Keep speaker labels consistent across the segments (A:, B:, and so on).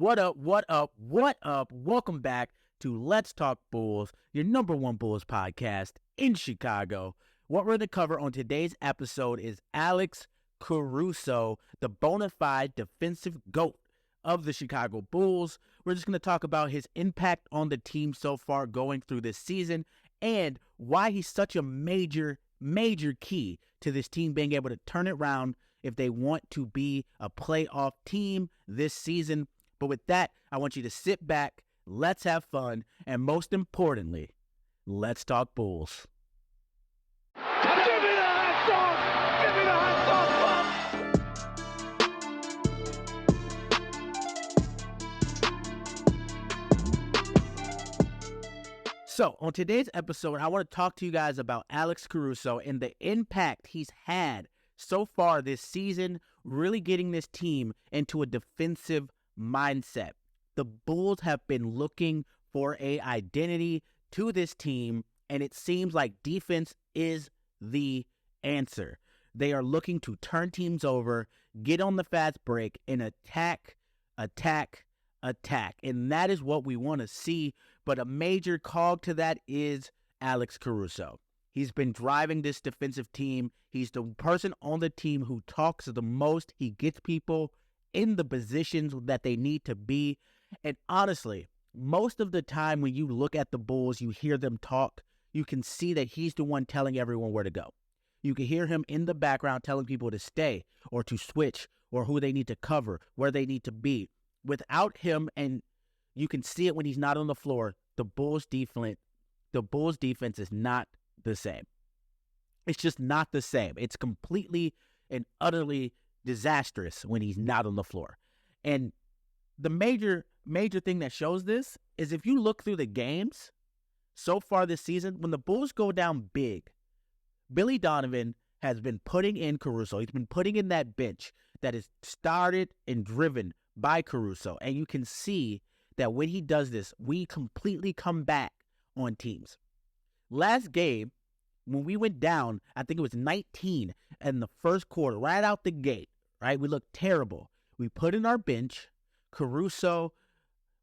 A: What up, what up, what up? Welcome back to Let's Talk Bulls, your number one Bulls podcast in Chicago. What we're going to cover on today's episode is Alex Caruso, the bona fide defensive GOAT of the Chicago Bulls. We're just going to talk about his impact on the team so far going through this season and why he's such a major key to this team being able to turn it around if they want to be a playoff team this season. But with that, I want you to sit back, let's have fun, and most importantly, let's talk Bulls.
B: Give me the hot sauce! Give me the hot sauce!
A: So, on today's episode, I want to talk to you guys about Alex Caruso and the impact he's had so far this season, really getting this team into a defensive mindset. The Bulls have been looking for an identity to this team, and it seems like defense is the answer. They are looking to turn teams over, get on the fast break, and attack. And that is what we want to see, but a major cog to that is Alex Caruso. He's been driving this defensive team. He's the person on the team who talks the most. He gets people in the positions that they need to be. And honestly, most of the time when you look at the Bulls, you hear them talk, you can see that he's the one telling everyone where to go. You can hear him in the background telling people to stay or to switch or who they need to cover, where they need to be. Without him, and you can see it when he's not on the floor, the Bulls defense is not the same. It's just not the same. It's completely and utterly disastrous when he's not on the floor. And the major thing that shows this is if you look through the games so far this season, when the Bulls go down big, Billy Donovan has been putting in Caruso. He's been putting in that bench that is started and driven by Caruso. And you can see that when he does this, we completely come back on teams. Last game, when we went down, I think it was 19 in the first quarter, right out the gate, right? We looked terrible. We put in our bench, Caruso,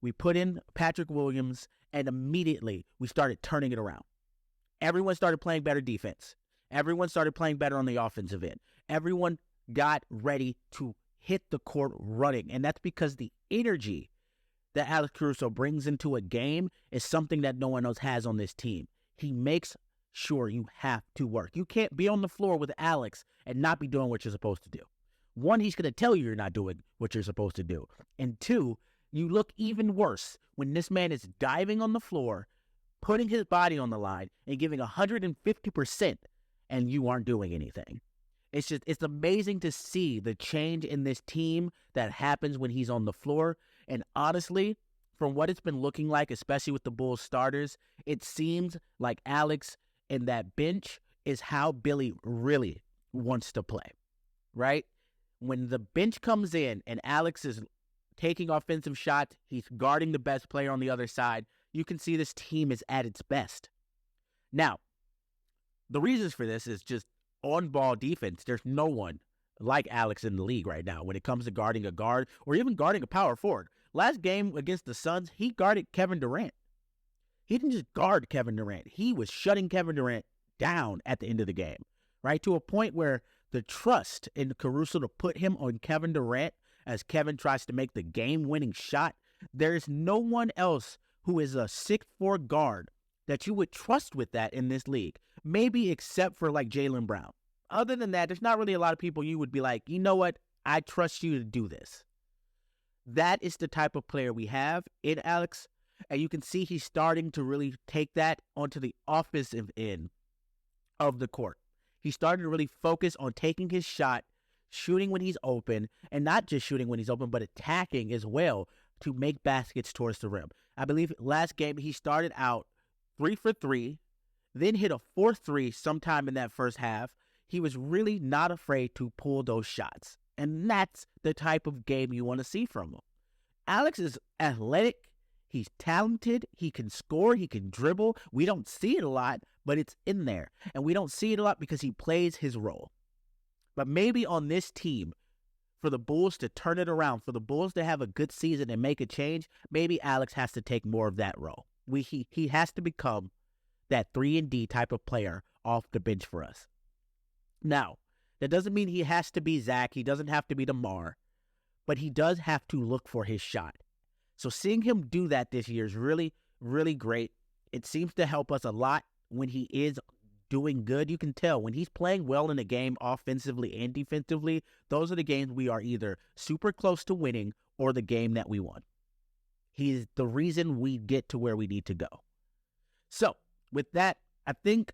A: we put in Patrick Williams, and immediately we started turning it around. Everyone started playing better defense. Everyone started playing better on the offensive end. Everyone got ready to hit the court running, and that's because the energy that Alex Caruso brings into a game is something that no one else has on this team. He makes sure you have to work. You can't be on the floor with Alex and not be doing what you're supposed to do. One, he's going to tell you you're not doing what you're supposed to do. And two, you look even worse when this man is diving on the floor, putting his body on the line, and giving 150%, and you aren't doing anything. It's amazing to see the change in this team that happens when he's on the floor. And honestly, from what it's been looking like, especially with the Bulls starters, it seems like Alex and that bench is how Billy really wants to play, right? When the bench comes in and Alex is taking offensive shots, he's guarding the best player on the other side, you can see this team is at its best. Now, the reasons for this is just on-ball defense. There's no one like Alex in the league right now when it comes to guarding a guard or even guarding a power forward. Last game against the Suns, he guarded Kevin Durant. He didn't just guard Kevin Durant. He was shutting Kevin Durant down at the end of the game, right? To a point where the trust in Caruso to put him on Kevin Durant as Kevin tries to make the game-winning shot, there's no one else who is a 6'4" guard that you would trust with that in this league, maybe except for like Jaylen Brown. Other than that, there's not really a lot of people you would be like, you know what, I trust you to do this. That is the type of player we have in Alex, and you can see he's starting to really take that onto the offensive end of the court. He's starting to really focus on taking his shot, shooting when he's open, and not just shooting when he's open, but attacking as well to make baskets towards the rim. I believe last game he started out 3 for 3, then hit a 4-3 sometime in that first half. He was really not afraid to pull those shots. And that's the type of game you want to see from him. Alex is athletic. He's talented. He can score. He can dribble. We don't see it a lot, but it's in there. And we don't see it a lot because he plays his role. But maybe on this team, for the Bulls to turn it around, for the Bulls to have a good season and make a change, maybe Alex has to take more of that role. He has to become that 3-and-D type of player off the bench for us. Now, that doesn't mean he has to be Zach. He doesn't have to be DeMar. But he does have to look for his shot. So seeing him do that this year is really, really great. It seems to help us a lot when he is doing good. You can tell when he's playing well in a game offensively and defensively, those are the games we are either super close to winning or the game that we won. He is the reason we get to where we need to go. So with that, I think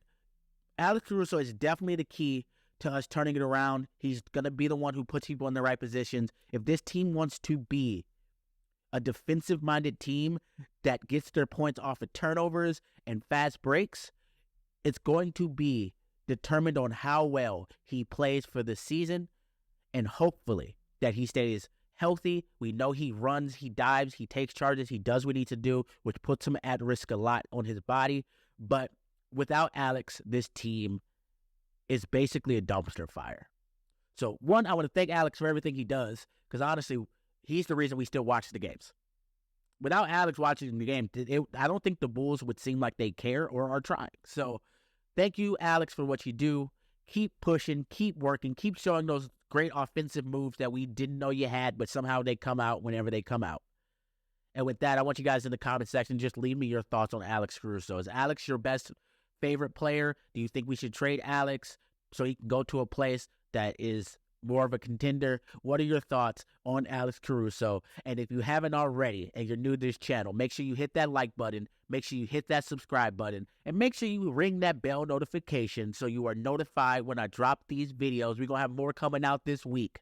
A: Alex Caruso is definitely the key to us turning it around. He's going to be the one who puts people in the right positions. If this team wants to be a defensive-minded team that gets their points off of turnovers and fast breaks, it's going to be determined on how well he plays for the season, and hopefully that he stays healthy. We know he runs, he dives, he takes charges, he does what he needs to do, which puts him at risk a lot on his body. But without Alex, this team is basically a dumpster fire. So, one, I want to thank Alex for everything he does, because honestly, he's the reason we still watch the games. Without Alex watching the game, I don't think the Bulls would seem like they care or are trying. So, thank you, Alex, for what you do. Keep pushing, keep working, keep showing those great offensive moves that we didn't know you had, but somehow they come out whenever they come out. And with that, I want you guys in the comment section, just leave me your thoughts on Alex Caruso. Is Alex your best favorite player? Do you think we should trade Alex so he can go to a place that is more of a contender? What are your thoughts on Alex Caruso? And if you haven't already and you're new to this channel, make sure you hit that like button, make sure you hit that subscribe button, and make sure you ring that bell notification so you are notified when I drop these videos. We're going to have more coming out this week.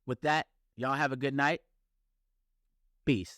A: With that, y'all have a good night. Peace.